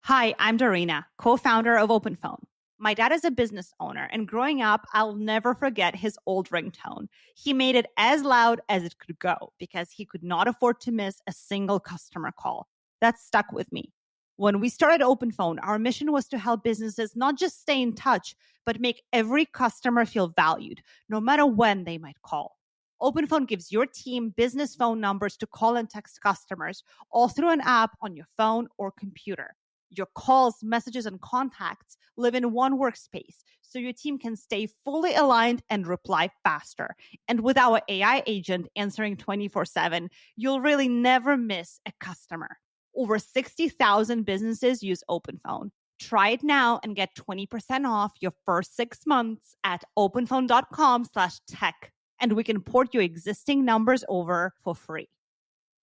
Hi, I'm Dorina, co-founder of OpenPhone. My dad is a business owner, and growing up, I'll never forget his old ringtone. He made it as loud as it could go because he could not afford to miss a single customer call. That stuck with me. When we started OpenPhone, our mission was to help businesses not just stay in touch, but make every customer feel valued, no matter when they might call. OpenPhone gives your team business phone numbers to call and text customers, all through an app on your phone or computer. Your calls, messages, and contacts live in one workspace, so your team can stay fully aligned and reply faster. And with our AI agent answering 24/7, you'll really never miss a customer. Over 60,000 businesses use OpenPhone. Try it now and get 20% off your first 6 months at openphone.com/tech. And we can port your existing numbers over for free.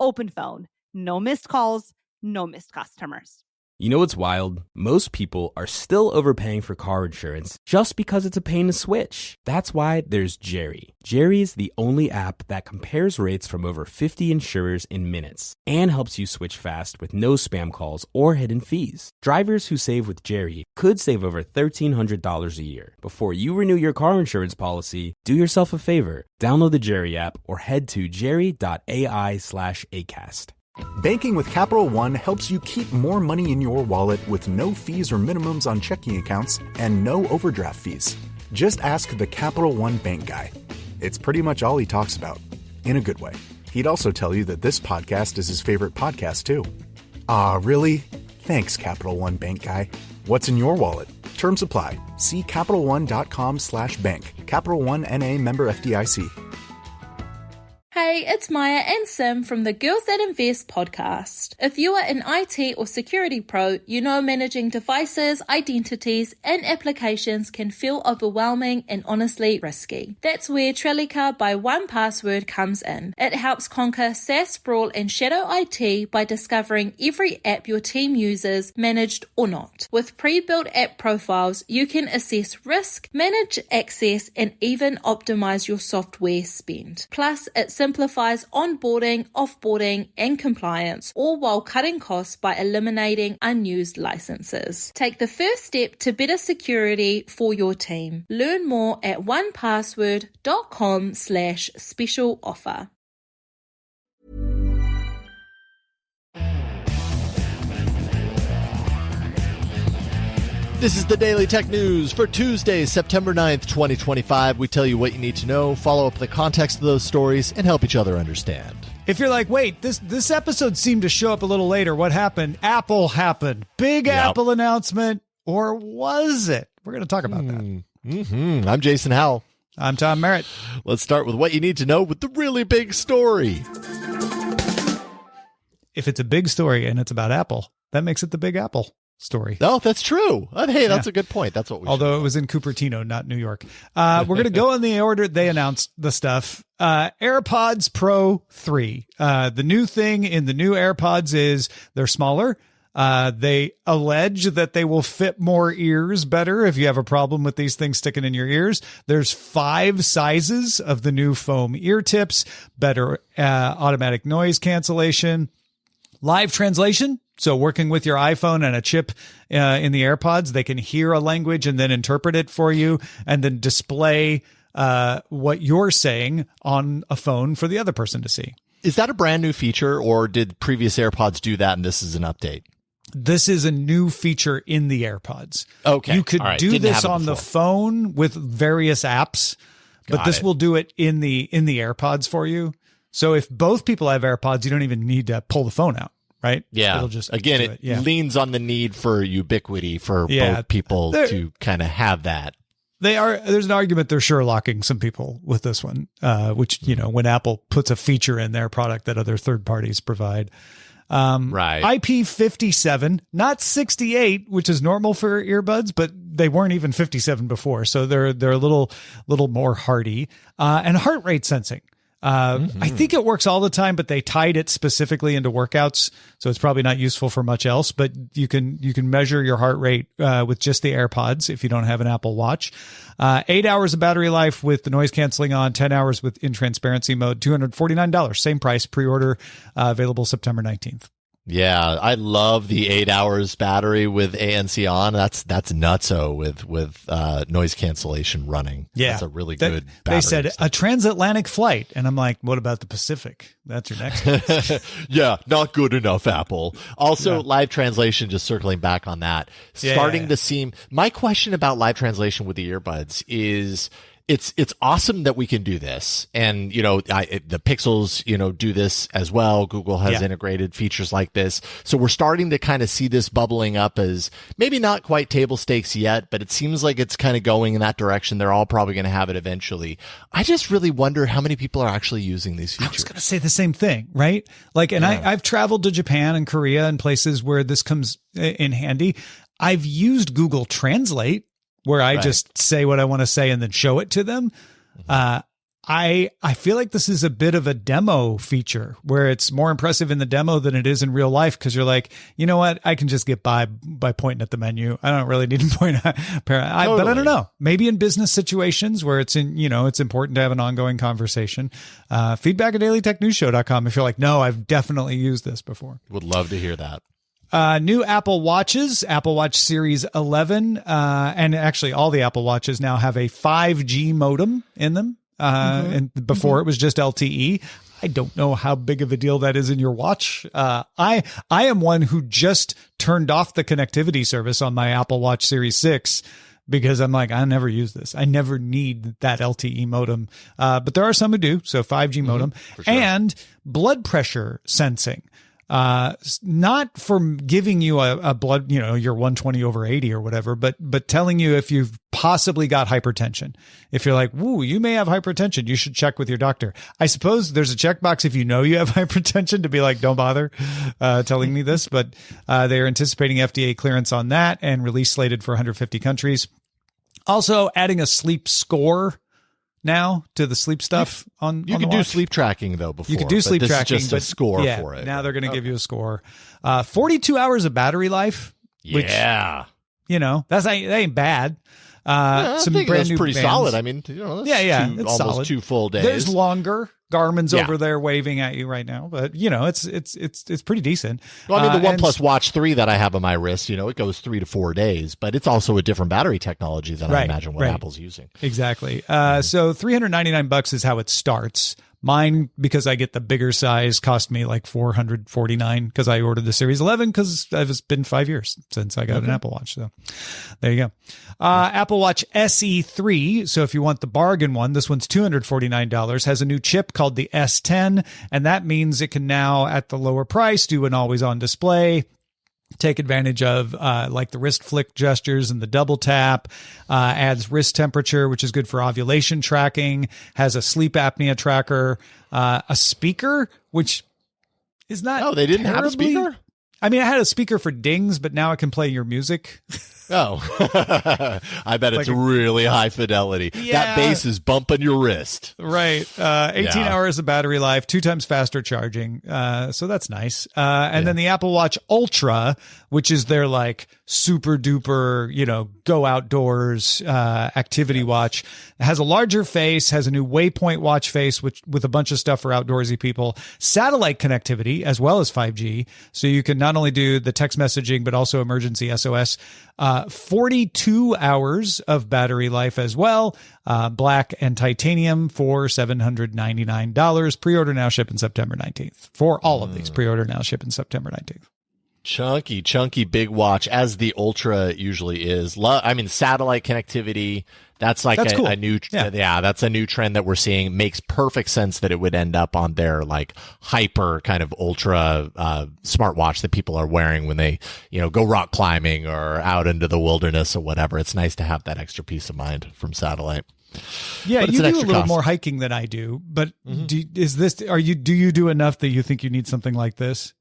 OpenPhone. No missed calls, no missed customers. You know what's wild? Most people are still overpaying for car insurance just because it's a pain to switch. That's why there's Jerry. Jerry's the only app that compares rates from over 50 insurers in minutes and helps you switch fast with no spam calls or hidden fees. Drivers who save with Jerry could save over $1,300 a year. Before you renew your car insurance policy, do yourself a favor. Download the Jerry app or head to jerry.ai/ACAST. Banking with Capital One helps you keep more money in your wallet with no fees or minimums on checking accounts and no overdraft fees. Just ask the Capital One bank guy. It's pretty much all he talks about, in a good way. He'd also tell you that this podcast is his favorite podcast, too. Ah, really? Thanks, Capital One bank guy. What's in your wallet? Terms apply. See CapitalOne.com/bank. Capital One N.A. member FDIC. Hey, it's Maya and Sim from the Girls That Invest podcast. If you are an IT or security pro, you know managing devices, identities, and applications can feel overwhelming and honestly risky. That's where Trellica by 1Password comes in. It helps conquer SaaS sprawl and shadow IT by discovering every app your team uses, managed or not. With pre-built app profiles, you can assess risk, manage access, and even optimize your software spend. Plus, it simplifies onboarding, offboarding, and compliance, all while cutting costs by eliminating unused licenses. Take the first step to better security for your team. Learn more at onepassword.com/special offer. This is the Daily Tech News for Tuesday, September 9th, 2025. We tell you what you need to know, follow up the context of those stories, and help each other understand. If you're like, wait, this episode seemed to show up a little later. What happened? Apple happened. Big Apple announcement. Or was it? We're going to talk about that. I'm Jason Howell. I'm Tom Merritt. Let's start with what you need to know with the really big story. If it's a big story and it's about Apple, that makes it the Big Apple story. Oh, that's true. Hey, that's a good point. That's what we Although it was in Cupertino, not New York. We're going to go in the order they announced the stuff. AirPods Pro 3. The new thing in the new AirPods is they're smaller. They allege that they will fit more ears better if you have a problem with these things sticking in your ears. There's 5 sizes of the new foam ear tips, better automatic noise cancellation, live translation. So working with your iPhone and a chip in the AirPods, they can hear a language and then interpret it for you and then display what you're saying on a phone for the other person to see. Is that a brand new feature, or did previous AirPods do that and this is an update? This is a new feature in the AirPods. Okay. You could do this on the phone with various apps, but this will do it in the AirPods for you. So if both people have AirPods, you don't even need to pull the phone out. Right? Yeah. It'll just Again, it leans on the need for ubiquity for both people to kind of have that. There's an argument they're Sherlocking some people with this one, which, when Apple puts a feature in their product that other third parties provide. Right. IP57, not 68, which is normal for earbuds, but they weren't even 57 before. So they're a little more hardy, and heart rate sensing. I think it works all the time, but they tied it specifically into workouts, so it's probably not useful for much else. But you can measure your heart rate with just the AirPods if you don't have an Apple Watch. 8 hours of battery life with the noise canceling on, 10 hours in transparency mode, $249, same price, pre-order, available September 19th. Yeah, I love the 8 hours battery with ANC on. That's nutso with noise cancellation running. Yeah, that's a really good battery. They said a transatlantic flight, and I'm like, what about the Pacific? That's your next one. Yeah, not good enough, Apple. Also, live translation, just circling back on that, starting to seem. My question about live translation with the earbuds is, it's awesome that we can do this. And, the Pixels, do this as well. Google has integrated features like this. So we're starting to kind of see this bubbling up as maybe not quite table stakes yet, but it seems like it's kind of going in that direction. They're all probably going to have it eventually. I just really wonder how many people are actually using these features. I was going to say the same thing, right? I've traveled to Japan and Korea and places where this comes in handy. I've used Google Translate, where I just say what I want to say and then show it to them. I feel like this is a bit of a demo feature where it's more impressive in the demo than it is in real life, because you're like, you know what? I can just get by pointing at the menu. I don't really need to point at but I don't know. Maybe in business situations where it's it's important to have an ongoing conversation. Feedback at dailytechnewsshow.com if you're like, no, I've definitely used this before. Would love to hear that. New Apple Watches, Apple Watch Series 11, and actually all the Apple Watches now have a 5G modem in them. And before it was just LTE. I don't know how big of a deal that is in your watch. I am one who just turned off the connectivity service on my Apple Watch Series 6 because I'm like, I never use this. I never need that LTE modem. But there are some who do. So 5G modem and blood pressure sensing. Not for giving you a blood, your 120/80 or whatever, but telling you if you've possibly got hypertension. If you're like, woo, you may have hypertension, you should check with your doctor. I suppose there's a checkbox if you know you have hypertension to be like, don't bother telling me this, but they're anticipating FDA clearance on that and release slated for 150 countries. Also adding a sleep score now to the sleep stuff on you on can the do watch. sleep tracking though before. You can do sleep this tracking, is just a score for it. Now they're going to give you a score. 42 hours of battery life. Which, that ain't bad. I some think brand that's new pretty bands. solid. I mean, that's it's almost solid. 2 full days. There's longer. Garmin's over there waving at you right now, but it's pretty decent. Well, I mean, the OnePlus Watch 3 that I have on my wrist, it goes 3 to 4 days, but it's also a different battery technology than I imagine what Apple's using. Exactly. So $399 is how it starts. Mine, because I get the bigger size, cost me like $449 because I ordered the Series 11 because it's been 5 years since I got an Apple Watch. So there you go. Apple Watch SE 3. So if you want the bargain one, this one's $249, has a new chip called the S10. And that means it can now, at the lower price, do an always on display. Take advantage of like the wrist flick gestures and the double tap, adds wrist temperature, which is good for ovulation tracking, has a sleep apnea tracker, a speaker, which is not. Oh, they didn't have a speaker? I mean, I had a speaker for dings, but now it can play your music. Oh, I bet it's really high fidelity. That bass is bumping your wrist. Right. 18 hours of battery life, 2 times faster charging. So that's nice. And then the Apple Watch Ultra, which is their like super duper, go outdoors, activity watch. It has a larger face, has a new waypoint watch face, with a bunch of stuff for outdoorsy people, satellite connectivity as well as 5G. So you can not only do the text messaging, but also emergency SOS. 42 hours of battery life as well. Black and titanium for $799. Pre-order now, ship in September 19th. For all of these, pre-order now, ship in September 19th. Chunky big watch, as the Ultra usually is. Satellite connectivity. That's like cool. a new, that's a new trend that we're seeing. Makes perfect sense that it would end up on their like hyper kind of ultra smartwatch that people are wearing when they, go rock climbing or out into the wilderness or whatever. It's nice to have that extra peace of mind from satellite. Yeah, you do a little more hiking than I do, but do you do enough that you think you need something like this?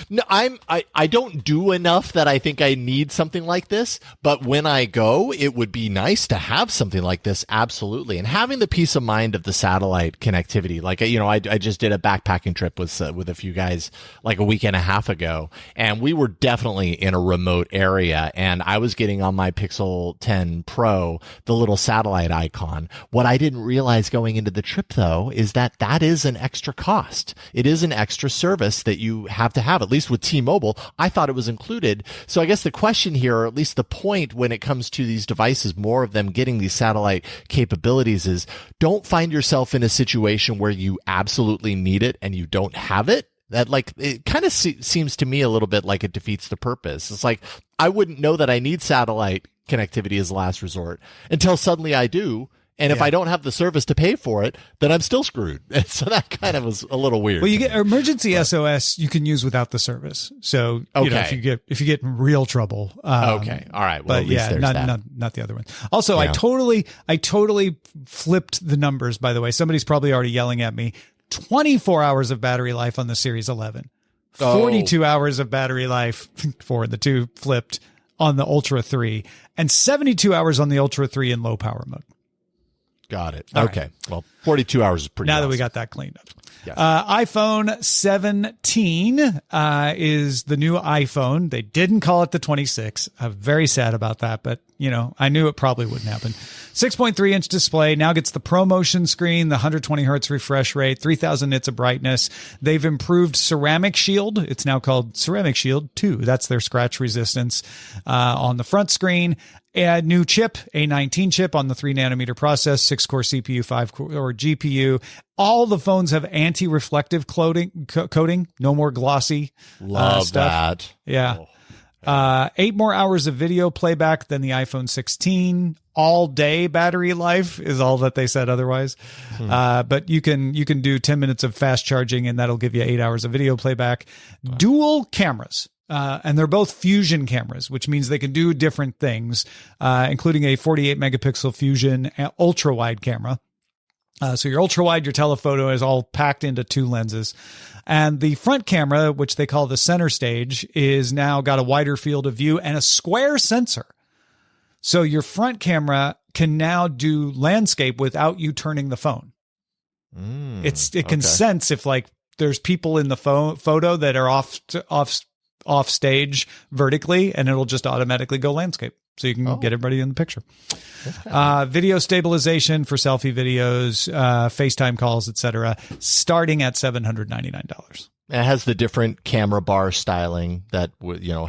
No, I don't do enough that I think I need something like this, but when I go, it would be nice to have something like this. Absolutely. And having the peace of mind of the satellite connectivity, like, I just did a backpacking trip with a few guys like a week and a half ago, and we were definitely in a remote area, and I was getting on my Pixel 10 Pro, the little satellite icon. What I didn't realize going into the trip though, is that is an extra cost. It is an extra service that you have to to have, at least with T-Mobile. I thought it was included. So I guess the question here, or at least the point when it comes to these devices, more of them getting these satellite capabilities, is don't find yourself in a situation where you absolutely need it and you don't have it. That, like, it kind of seems to me a little bit like it defeats the purpose. It's like, I wouldn't know that I need satellite connectivity as a last resort until suddenly I do. And if I don't have the service to pay for it, then I'm still screwed. And so that kind of was a little weird. Well, you get emergency SOS you can use without the service. So you know, if you get in real trouble. Okay. All right. Well, but yeah, not the other one. Also, I totally flipped the numbers, by the way. Somebody's probably already yelling at me. 24 hours of battery life on the Series 11, 42 hours of battery life for the two flipped on the Ultra 3, and 72 hours on the Ultra 3 in low power mode. Got it. All okay. Right. Well, 42 hours is pretty Now awesome. that we got that cleaned up. Yes. iPhone 17 is the new iPhone. They didn't call it the 26. I'm very sad about that, but you know, I knew it probably wouldn't happen. 6.3-inch display now gets the ProMotion screen, the 120 hertz refresh rate, 3000 nits of brightness. They've improved Ceramic Shield. It's now called Ceramic Shield 2. That's their scratch resistance on the front screen. A new chip, A19 chip on the 3-nanometer process, 6-core CPU, 5-core GPU. All the phones have anti-reflective coating. No more glossy Love stuff. that. Yeah. 8 more hours of video playback than the iPhone 16. All day battery life is all that they said otherwise. But you can do 10 minutes of fast charging and that'll give you 8 hours of video playback. Wow. Dual cameras. And they're both fusion cameras, which means they can do different things, including a 48 megapixel fusion ultra wide camera. So your ultra wide, your telephoto is all packed into 2 lenses. And the front camera, which they call the center stage, is now got a wider field of view and a square sensor. So your front camera can now do landscape without you turning the phone. It can sense if like there's people in the photo that are off stage vertically, and it'll just automatically go landscape. So you can get everybody in the picture. Video stabilization for selfie videos, FaceTime calls, etc., starting at $799. It has the different camera bar styling that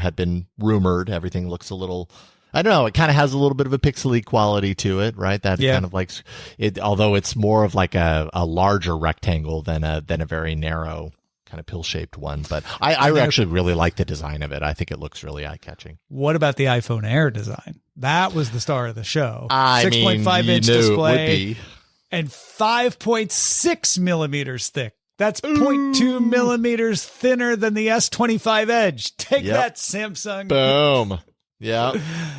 had been rumored. Everything looks a little, I don't know, it kind of has a little bit of a pixely quality to it, right? That kind of like it, although it's more of like a larger rectangle than a very narrow kind of pill-shaped one. But I actually really like the design of it. I think it looks really eye-catching. What about the iPhone Air design? That was the star of the show. 6.5-inch display and 5.6 millimeters thick. That's 0.2 millimeters thinner than the S25 Edge. Take that, Samsung. Boom. Yeah.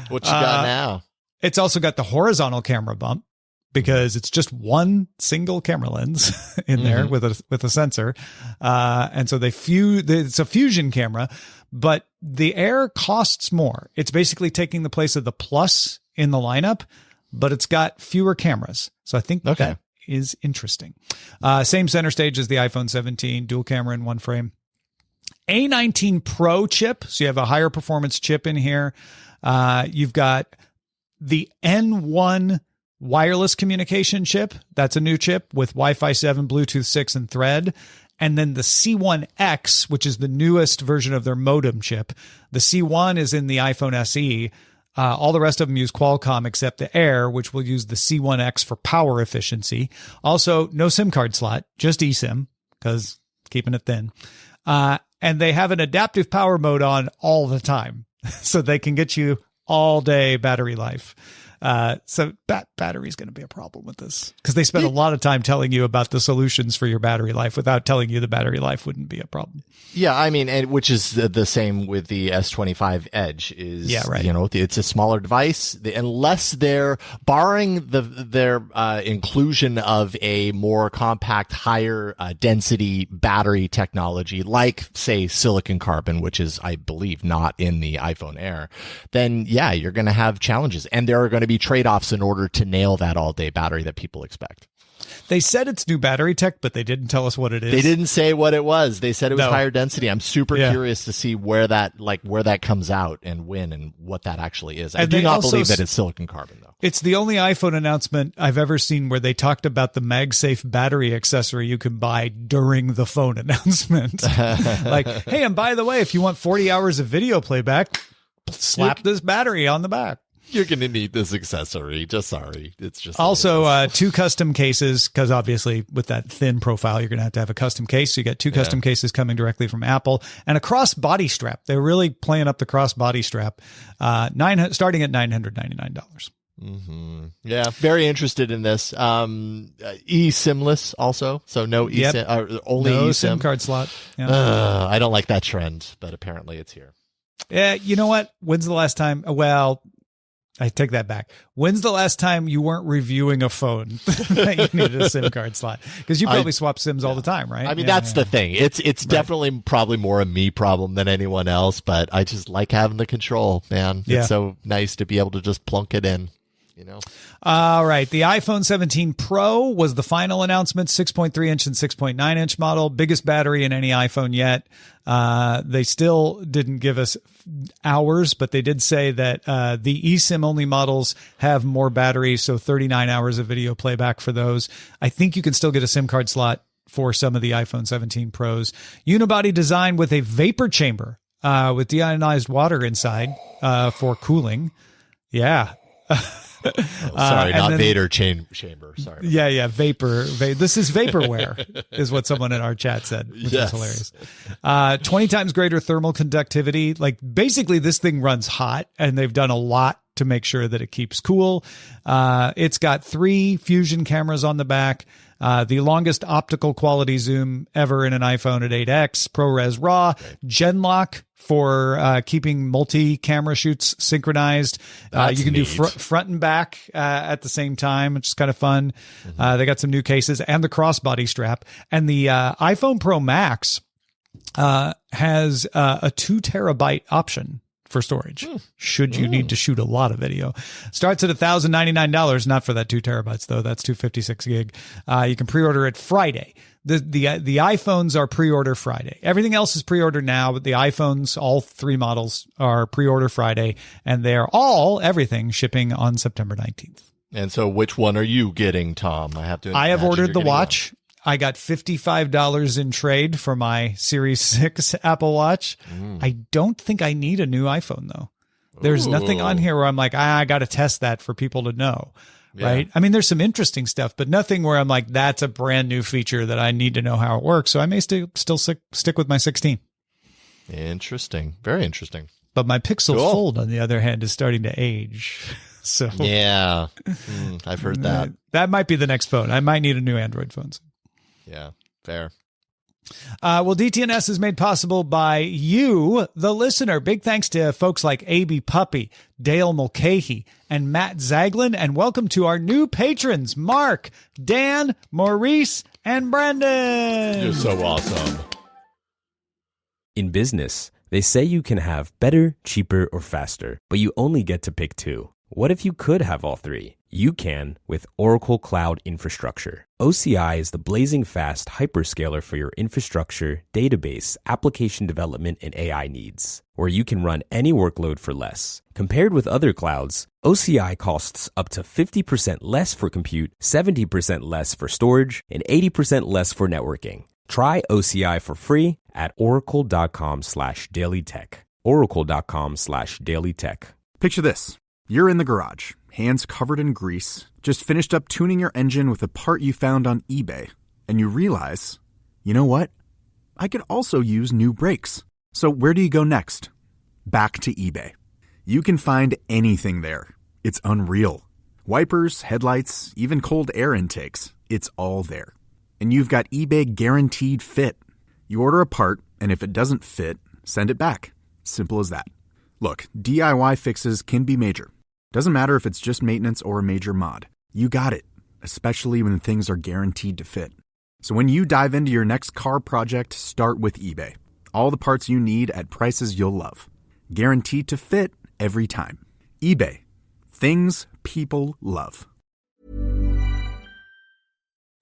What you got now? It's also got the horizontal camera bump, because it's just one single camera lens in there with a sensor. And so it's a fusion camera, but the Air costs more. It's basically taking the place of the Plus in the lineup, but it's got fewer cameras. So I think that is interesting. Same center stage as the iPhone 17, dual camera in one frame. A19 Pro chip. So you have a higher performance chip in here. You've got the N1 wireless communication chip. That's a new chip with Wi-Fi 7, Bluetooth 6, and Thread. And then the C1X, which is the newest version of their modem chip. The C1 is in the iPhone SE. All the rest of them use Qualcomm except the Air, which will use the C1X for power efficiency. Also, no SIM card slot, just eSIM, because keeping it thin. And they have an adaptive power mode on all the time, so they can get you all day battery life. So battery is going to be a problem with this, because they spend a lot of time telling you about the solutions for your battery life without telling you the battery life wouldn't be a problem. Yeah, I mean, and which is the same with the S25 Edge is, it's a smaller device, unless they're barring their inclusion of a more compact, higher density battery technology, like say silicon carbon, which is, I believe, not in the iPhone Air. Then you're going to have challenges, and there are going to be trade-offs in order to nail that all-day battery that people expect. They said it's new battery tech, but they didn't tell us what it is. They didn't say what it was. They said it was No. higher density. I'm super curious to see where that comes out and when and what that actually is. I And do they not also believe that it's silicon carbon, though. It's the only iPhone announcement I've ever seen where they talked about the MagSafe battery accessory you can buy during the phone announcement. Like, hey, and by the way, if you want 40 hours of video playback, slap this battery on the back. You're going to need this accessory. Just sorry. It's just Also, 2 custom cases, because obviously with that thin profile, you're going to have a custom case. So you got 2 custom cases coming directly from Apple and a cross body strap. They're really playing up the cross body strap, starting at $999. Mm-hmm. Yeah, very interested in this. eSIM-less also, so no eSIM, only no eSIM. SIM card slot. Yeah. I don't like that trend, but apparently it's here. Yeah, you know what? When's the last time? Well, I take that back. When's the last time you weren't reviewing a phone that you needed a SIM card slot? Because you probably swap SIMs all the time, right? I mean, that's the thing. It's definitely probably more a me problem than anyone else, but I just like having the control, man. Yeah. It's so nice to be able to just plunk it in. You know. All right. The iPhone 17 Pro was the final announcement, 6.3 inch and 6.9 inch model, biggest battery in any iPhone yet. They still didn't give us hours, but they did say that the eSIM only models have more battery, so 39 hours of video playback for those. I think you can still get a SIM card slot for some of the iPhone 17 Pros. Unibody design with a vapor chamber with deionized water inside for cooling. Yeah. Sorry, not Vader chamber. Sorry. Yeah, vapor. This is vaporware, is what someone in our chat said, which is hilarious. 20 times greater thermal conductivity. Like, basically, this thing runs hot, and they've done a lot to make sure that it keeps cool. It's got 3 fusion cameras on the back. The longest optical quality zoom ever in an iPhone at 8x, ProRes RAW, Genlock for keeping multi-camera shoots synchronized. You can do front and back at the same time, which is kind of fun. They got some new cases and the crossbody strap. And the iPhone Pro Max has a 2 terabyte option for storage, should you need to shoot a lot of video. Starts at $1,099, not for that 2 terabytes though. That's 256 gig. You can pre-order it Friday. The iPhones are pre-order Friday. Everything else is pre-order now, but the iPhones, all 3 models, are pre-order Friday, and they're everything shipping on September 19th. And so, which one are you getting, Tom? I have ordered the watch. One. I got $55 in trade for my Series 6 Apple Watch. I don't think I need a new iPhone, though. There's nothing on here where I'm like, I got to test that for people to know, right? I mean, there's some interesting stuff, but nothing where I'm like, that's a brand new feature that I need to know how it works. So I may still stick with my 16. Interesting. Very interesting. But my Pixel Fold, on the other hand, is starting to age. So yeah, I've heard that. That might be the next phone. I might need a new Android phone soon. Yeah, fair. Well, DTNS is made possible by you, the listener. Big thanks to folks like A.B. Puppy, Dale Mulcahy, and Matt Zaglin. And welcome to our new patrons, Mark, Dan, Maurice, and Brendan. You're so awesome. In business, they say you can have better, cheaper, or faster, but you only get to pick 2. What if you could have all 3? You can with Oracle Cloud Infrastructure. OCI is the blazing fast hyperscaler for your infrastructure, database, application development, and AI needs, where you can run any workload for less. Compared with other clouds, OCI costs up to 50% less for compute, 70% less for storage, and 80% less for networking. Try OCI for free at oracle.com/dailytech. Oracle.com/dailytech. Picture this. You're in the garage, hands covered in grease, just finished up tuning your engine with a part you found on eBay, and you realize, you know what? I could also use new brakes. So where do you go next? Back to eBay. You can find anything there. It's unreal. Wipers, headlights, even cold air intakes. It's all there. And you've got eBay Guaranteed Fit. You order a part, and if it doesn't fit, send it back. Simple as that. Look, DIY fixes can be major. Doesn't matter if it's just maintenance or a major mod. You got it, especially when things are guaranteed to fit. So when you dive into your next car project, start with eBay. All the parts you need at prices you'll love. Guaranteed to fit every time. eBay. Things people love.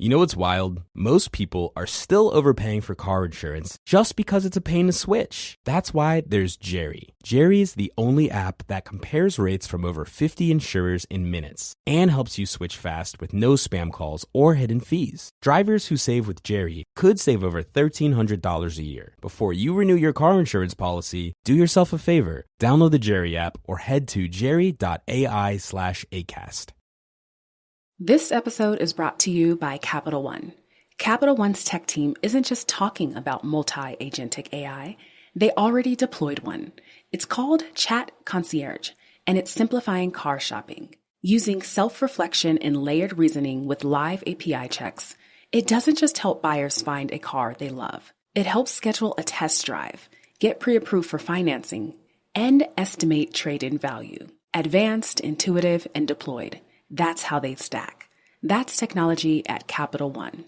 You know what's wild? Most people are still overpaying for car insurance just because it's a pain to switch. That's why there's Jerry. Jerry's the only app that compares rates from over 50 insurers in minutes and helps you switch fast with no spam calls or hidden fees. Drivers who save with Jerry could save over $1,300 a year. Before you renew your car insurance policy, do yourself a favor. Download the Jerry app or head to jerry.ai/ACAST. This episode is brought to you by Capital One. Capital One's tech team isn't just talking about multi-agentic AI. They already deployed one. It's called Chat Concierge, and it's simplifying car shopping. Using self-reflection and layered reasoning with live API checks, it doesn't just help buyers find a car they love. It helps schedule a test drive, get pre-approved for financing, and estimate trade-in value. Advanced, intuitive, and deployed. That's how they stack. That's technology at Capital One.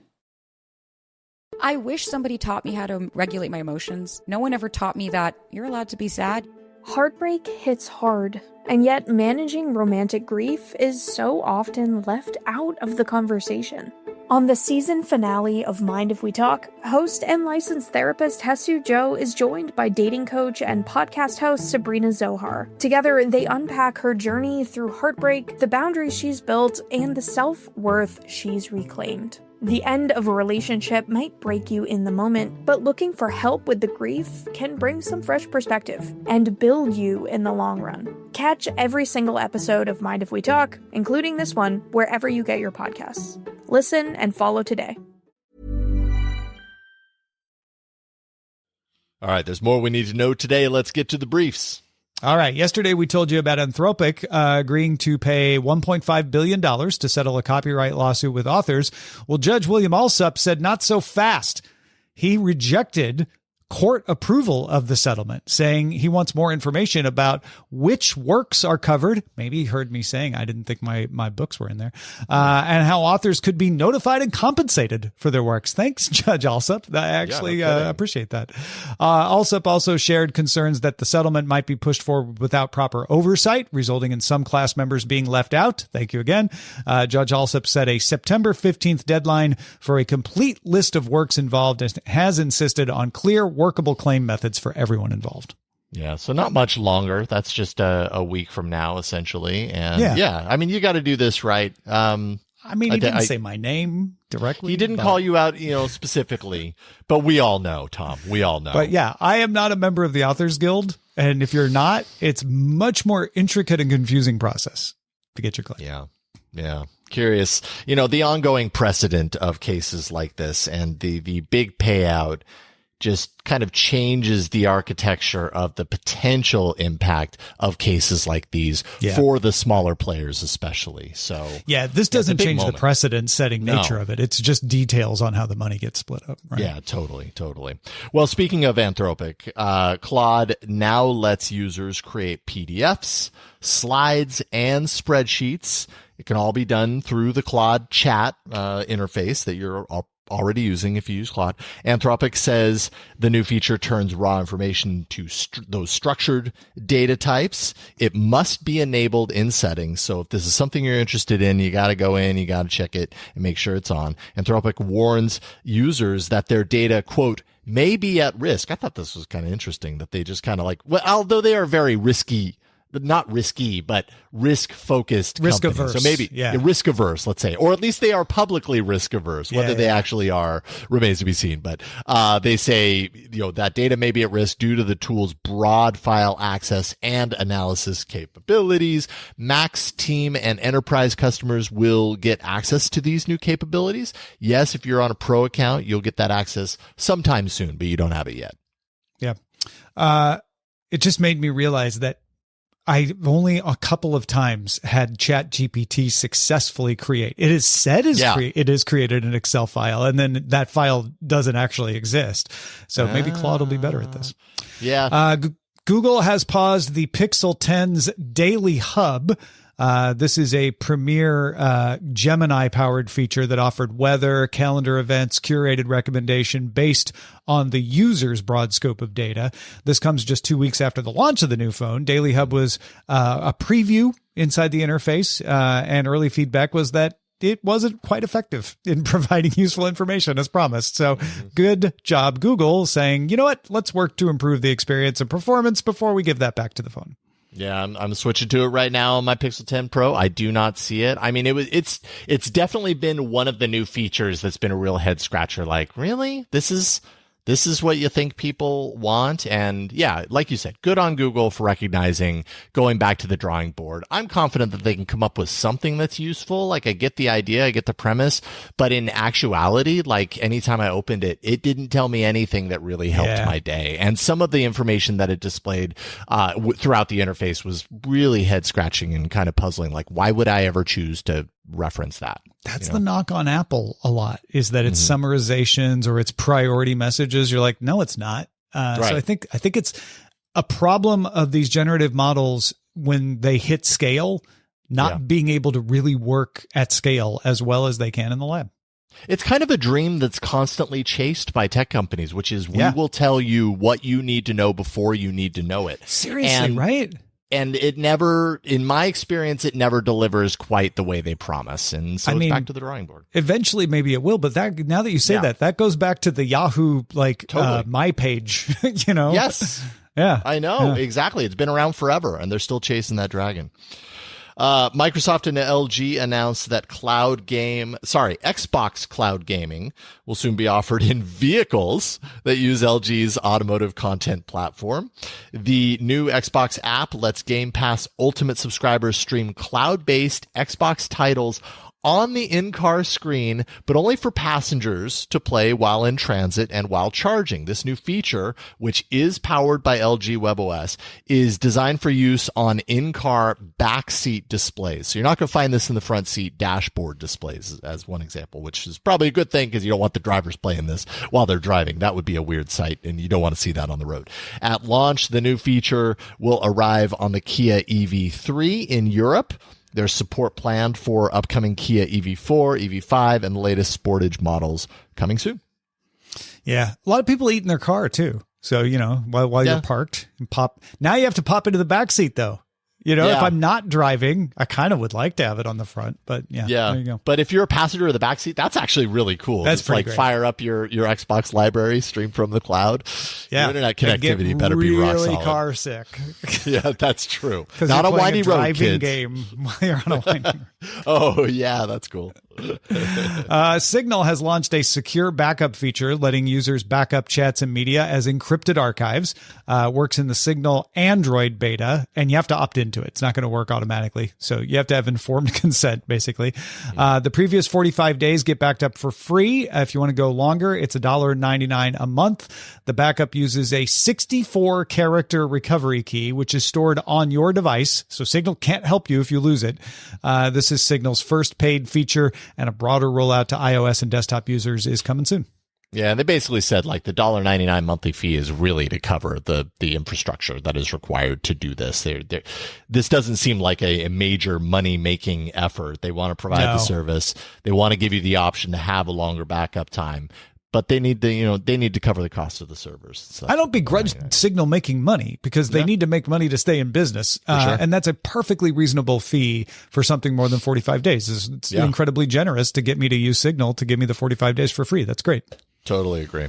I wish somebody taught me how to regulate my emotions. No one ever taught me that you're allowed to be sad. Heartbreak hits hard, and yet managing romantic grief is so often left out of the conversation. On the season finale of Mind If We Talk, host and licensed therapist Hesu Jo is joined by dating coach and podcast host Sabrina Zohar. Together, they unpack her journey through heartbreak, the boundaries she's built, and the self-worth she's reclaimed. The end of a relationship might break you in the moment, but looking for help with the grief can bring some fresh perspective and build you in the long run. Catch every single episode of Mind If We Talk, including this one, wherever you get your podcasts. Listen and follow today. All right, there's more we need to know today. Let's get to the briefs. All right. Yesterday, we told you about Anthropic agreeing to pay $1.5 billion to settle a copyright lawsuit with authors. Well, Judge William Alsup said not so fast. He rejected court approval of the settlement, saying he wants more information about which works are covered. Maybe he heard me saying I didn't think my books were in there, and how authors could be notified and compensated for their works. Thanks, Judge Alsup. I actually appreciate that. Alsup also shared concerns that the settlement might be pushed forward without proper oversight, resulting in some class members being left out. Thank you again. Judge Alsup set a September 15th deadline for a complete list of works involved and has insisted on clear workable claim methods for everyone involved. Yeah, so not much longer. That's just a week from now, essentially. And yeah I mean, you got to do this right. I mean, he didn't say my name directly. He didn't call you out, specifically, but we all know, Tom. We all know. But yeah, I am not a member of the Authors Guild. And if you're not, it's much more intricate and confusing process to get your claim. Yeah. Curious, the ongoing precedent of cases like this and the big payout just kind of changes the architecture of the potential impact of cases like these for the smaller players, especially. So yeah, this doesn't change the precedent setting nature of it. It's just details on how the money gets split up. Right? Yeah, totally. Well, speaking of Anthropic, Claude now lets users create PDFs, slides, and spreadsheets. It can all be done through the Claude chat interface that you're already using if you use Claude. Anthropic says the new feature turns raw information to those structured data types. It must be enabled in settings. So if this is something you're interested in, you got to go in, you got to check it and make sure it's on. Anthropic warns users that their data, quote, may be at risk. I thought this was kind of interesting that they just kind of although they are very risky, not risky, but risk-focused risk companies. averse. So maybe risk-averse, let's say. Or at least they are publicly risk-averse. Whether they actually are remains to be seen. But they say, that data may be at risk due to the tool's broad file access and analysis capabilities. Max, Team, and Enterprise customers will get access to these new capabilities. Yes, if you're on a Pro account, you'll get that access sometime soon, but you don't have it yet. Yeah. It just made me realize that I've only a couple of times had ChatGPT successfully create. It is said it is created an Excel file, and then that file doesn't actually exist. So maybe Claude will be better at this. Yeah. Google has paused the Pixel 10's Daily Hub. This is a premier Gemini-powered feature that offered weather, calendar events, curated recommendation based on the user's broad scope of data. This comes just 2 weeks after the launch of the new phone. Daily Hub was a preview inside the interface, and early feedback was that it wasn't quite effective in providing useful information as promised. So good job, Google, saying, you know what, let's work to improve the experience and performance before we give that back to the phone. Yeah, I'm switching to it right now on my Pixel 10 Pro. I do not see it. I mean, it's definitely been one of the new features that's been a real head scratcher. Like, really? This is what you think people want? And yeah, like you said, good on Google for recognizing, going back to the drawing board. I'm confident that they can come up with something that's useful. Like, I get the idea, I get the premise, but in actuality, like, anytime I opened it, it didn't tell me anything that really helped my day. And some of the information that it displayed throughout the interface was really head scratching and kind of puzzling. Like, why would I ever choose to reference that? That's the knock on Apple a lot, is that it's summarizations or it's priority messages. You're like, no, it's not. Right. So I think it's a problem of these generative models when they hit scale, not being able to really work at scale as well as they can in the lab. It's kind of a dream that's constantly chased by tech companies, which is we will tell you what you need to know before you need to know it. Seriously, right? And it never, in my experience, it never delivers quite the way they promise. And so it's back to the drawing board. Eventually, maybe it will. But that, now that you say that goes back to the Yahoo, my page, you know? Yes. Yeah. I know. Yeah. Exactly. It's been around forever and they're still chasing that dragon. Microsoft and LG announced that Xbox cloud gaming will soon be offered in vehicles that use LG's automotive content platform. The new Xbox app lets Game Pass Ultimate subscribers stream cloud-based Xbox titles on the in-car screen, but only for passengers to play while in transit and while charging. This new feature, which is powered by LG WebOS, is designed for use on in-car backseat displays. So you're not going to find this in the front seat dashboard displays, as one example, which is probably a good thing because you don't want the drivers playing this while they're driving. That would be a weird sight, and you don't want to see that on the road. At launch, the new feature will arrive on the Kia EV3 in Europe. There's support planned for upcoming Kia EV4, EV5, and the latest Sportage models coming soon. Yeah. A lot of people eat in their car too. So, you know, while you're parked and now you have to pop into the back seat though. You know, if I'm not driving, I kind of would like to have it on the front, but there you go. But if you're a passenger in the backseat, that's actually really cool. That's pretty great. Great. Fire up your Xbox library, stream from the cloud. Yeah. Your internet connectivity better be rock solid. Really car sick. Yeah, that's true. Not a whiny road, kids. Game while you're on a whiny Oh, yeah, that's cool. Signal has launched a secure backup feature, letting users back up chats and media as encrypted archives. Works in the Signal Android beta, and you have to opt into it. It's not going to work automatically. So you have to have informed consent, basically. The previous 45 days get backed up for free. If you want to go longer, it's $1.99 a month. The backup uses a 64-character recovery key, which is stored on your device. So Signal can't help you if you lose it. This is Signal's first paid feature, and a broader rollout to iOS and desktop users is coming soon. Yeah, and they basically said like the $1.99 monthly fee is really to cover the infrastructure that is required to do this. This doesn't seem like a major money-making effort. They want to provide the service. They want to give you the option to have a longer backup time. But they need to cover the cost of the servers. So, I don't begrudge Signal making money because they need to make money to stay in business. Sure. And that's a perfectly reasonable fee for something more than 45 days. It's incredibly generous to get me to use Signal to give me the 45 days for free. That's great. Totally agree.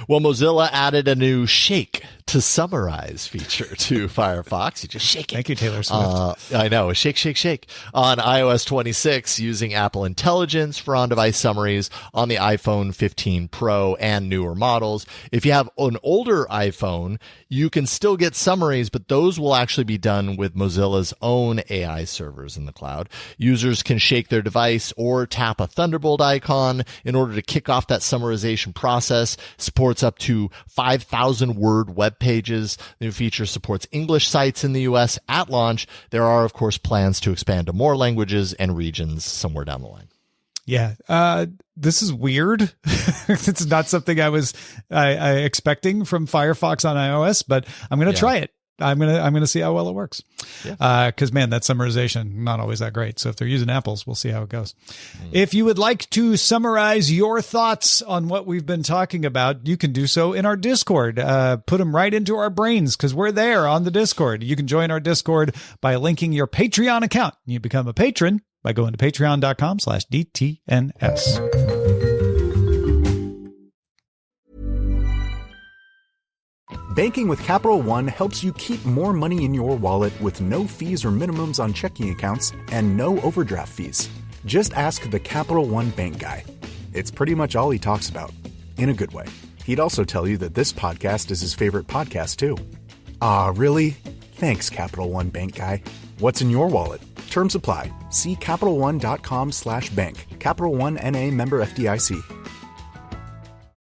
Well, Mozilla added a new shake to summarize feature to Firefox. You just shake it. Thank you, Taylor Swift. I know. Shake, shake, shake. On iOS 26 using Apple Intelligence for on-device summaries on the iPhone 15 Pro and newer models. If you have an older iPhone, you can still get summaries, but those will actually be done with Mozilla's own AI servers in the cloud. Users can shake their device or tap a Thunderbolt icon in order to kick off that summarization process. Supports up to 5,000 word web pages. The new feature supports English sites in the US at launch. There are, of course, plans to expand to more languages and regions somewhere down the line. Yeah. This is weird. It's not something I was expecting from Firefox on iOS, but I'm going to try it. I'm going to see how well it works. Cause man, that summarization, not always that great. So if they're using apples, we'll see how it goes. If you would like to summarize your thoughts on what we've been talking about, you can do so in our Discord. Put them right into our brains because we're there on the Discord. You can join our Discord by linking your Patreon account. You become a patron by going to patreon.com/DTNS. Banking with Capital One helps you keep more money in your wallet with no fees or minimums on checking accounts and no overdraft fees. Just ask the Capital One bank guy. It's pretty much all he talks about, in a good way. He'd also tell you that this podcast is his favorite podcast, too. Ah, really? Thanks, Capital One bank guy. What's in your wallet? Terms apply. See CapitalOne.com/bank. Capital One N.A. member FDIC.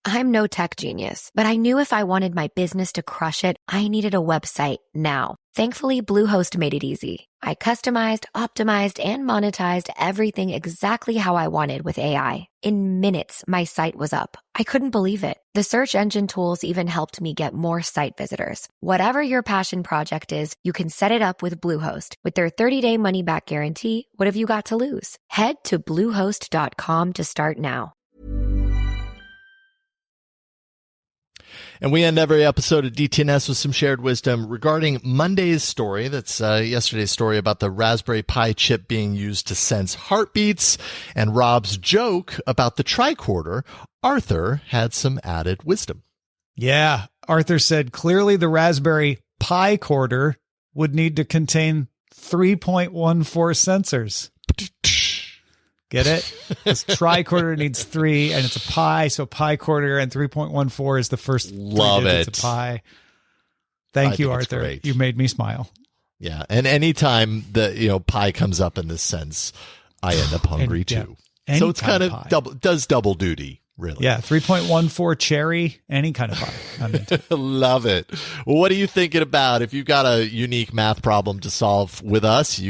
I'm no tech genius, but I knew if I wanted my business to crush it, I needed a website now. Thankfully, Bluehost made it easy. I customized, optimized, and monetized everything exactly how I wanted with AI. In minutes, my site was up. I couldn't believe it. The search engine tools even helped me get more site visitors. Whatever your passion project is, you can set it up with Bluehost. With their 30-day money-back guarantee, what have you got to lose? Head to Bluehost.com to start now. And we end every episode of DTNS with some shared wisdom regarding Monday's story. That's yesterday's story about the Raspberry Pi chip being used to sense heartbeats, and Rob's joke about the tricorder. Arthur had some added wisdom. Yeah, Arthur said clearly the Raspberry Pi corder would need to contain 3.14 sensors. Get it? This tricorder needs 3, and it's a pi, so pi quarter, and 3.14 is the first. Love it. It's a pi. Thank you, Arthur. Great. You made me smile. Yeah, and anytime the pi comes up in this sense, I end up hungry too. So it's kind of double duty, really. Yeah, 3.14 cherry, any kind of pie. I'm into it. Love it. Well, what are you thinking about? If you've got a unique math problem to solve with us,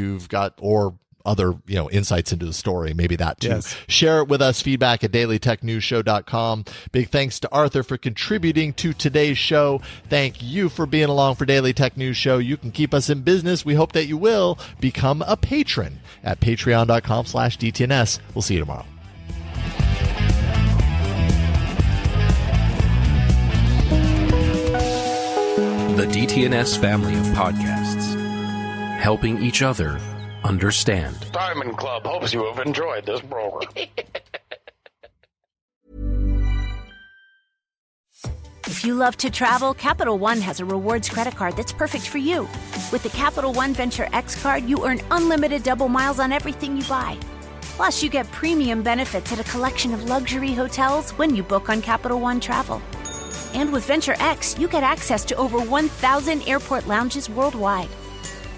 or other insights into the story, maybe that too. Yes. Share it with us. Feedback at dailytechnewsshow.com. Big thanks to Arthur for contributing to today's show. Thank you for being along for Daily Tech News Show. You can keep us in business. We hope that you will become a patron at patreon.com/DTNS. We'll see you tomorrow. The DTNS family of podcasts, helping each other understand. Diamond Club hopes you have enjoyed this program. If you love to travel, Capital One has a rewards credit card that's perfect for you. With the Capital One Venture X card, you earn unlimited double miles on everything you buy. Plus, you get premium benefits at a collection of luxury hotels when you book on Capital One Travel. And with Venture X, you get access to over 1,000 airport lounges worldwide.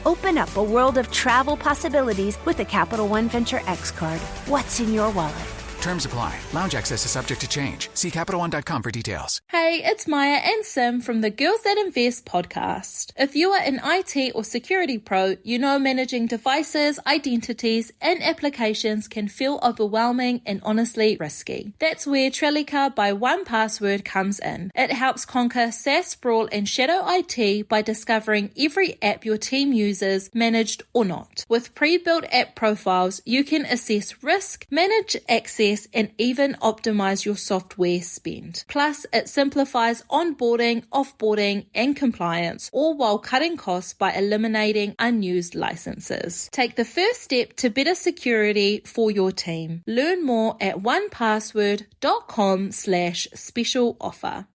Open up a world of travel possibilities with the Capital One Venture X card. What's in your wallet? Terms apply. Lounge access is subject to change. See CapitalOne.com for details. Hey, it's Maya and Sim from the Girls That Invest podcast. If you are an IT or security pro, you know managing devices, identities, and applications can feel overwhelming and honestly risky. That's where Trellica by 1Password comes in. It helps conquer SaaS sprawl and shadow IT by discovering every app your team uses, managed or not. With pre-built app profiles, you can assess risk, manage access, and even optimize your software spend. Plus, it simplifies onboarding, offboarding, and compliance, all while cutting costs by eliminating unused licenses. Take the first step to better security for your team. Learn more at onepassword.com/special offer.